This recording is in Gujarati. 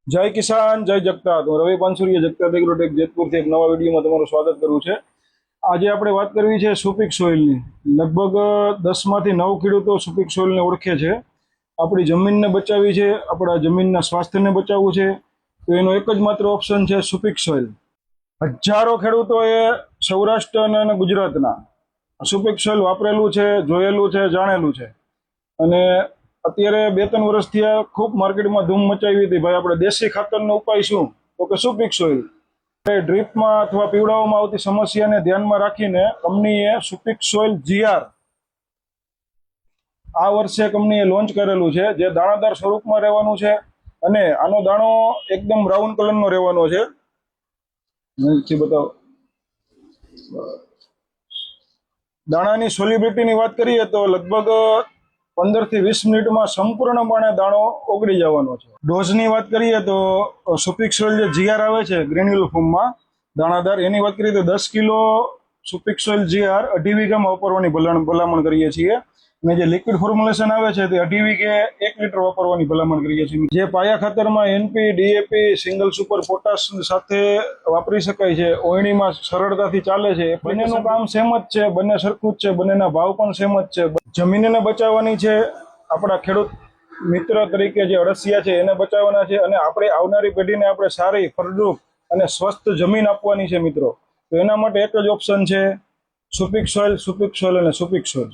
જય કિસાન જય જગતાત। હું રવિ પાનસુરીયા જગતાત એગ્રોટેક જેતપુરથી એક નવા વિડીયોમાં તમારું સ્વાગત કરું છે। આજે આપણે વાત કરવી છે સુપીક સોઇલની। લગભગ 10માંથી 9 ખેડૂતો સુપીક સોઇલને ઓળખે છે। આપણી જમીનને બચાવવી છે, આપણા જમીનના સ્વાસ્થ્યને બચાવવું છે, તો એનો એક જ માત્ર ઓપ્શન છે સુપીક સોઇલ। હજારો ખેડૂતોએ સૌરાષ્ટ્ર અને ગુજરાતના સુપીક સોઇલ વાપરેલું છે, જોયેલું છે, જાણેલું છે। અને અત્યારે 2-3 વર્ષથી આ ખૂબ માર્કેટમાં ધૂમ મચાવી હતી। ભાઈ આપણે દેશી ખાતરનો ઉપાય શું? તો કે સુપીક સોઇલ। ડ્રીપમાં અથવા પીવડાવવામાં આવતી સમસ્યાને ધ્યાનમાં રાખીને કંપનીએ સુપીક સોઇલ GR આ વર્ષે કંપનીએ લોન્ચ કરેલું છે, જે દાણાદાર સ્વરૂપમાં રહેવાનું છે અને આનો દાણો એકદમ બ્રાઉન કલરનો રહેવાનો છે। નજીકથી બતાવો। દાણાની સોલ્યુબિલિટીની વાત કરીએ તો લગભગ 15 થી 20 મિનિટમાં સંપૂર્ણપણે દાણો ઓગળી જવાનો છે। ડોઝની વાત કરીએ તો સુપીક સોઇલ જે GR આવે છે ગ્રેન્યુલ ફોર્મમાં દાણાદાર, એની વાત કરીએ તો 10 કિલો સુપીક સોઇલ GR 2.5 વીઘામાં વાપરવાની ભલામણ કરીએ છીએ। અને જે લિક્વિડ ફોર્મ્યુલેશન આવે છે તે 2.5 વીઘે 1 લીટર વાપરવાની ભલામણ કરીએ છીએ। જે પાયા ખાતરમાં NP, DAP, single super potash સાથે વાપરી શકાય છે, ઓયણીમાં સરળતાથી ચાલે છે। બંનેનું કામ સેમ જ છે, બંને સરખું જ છે, બંનેના ભાવ પણ સેમ જ છે। જમીનને બચાવવાની છે, આપણા ખેડૂત મિત્ર તરીકે જે અળસિયા છે એને બચાવવાના છે, અને આપણે આવનારી પેઢીને આપણે સારી ફળદ્રુપ અને સ્વસ્થ જમીન આપવાની છે મિત્રો। તો એના માટે એક જ ઓપ્શન છે સુપીક સોઇલ અને સુપીક સોઇલ।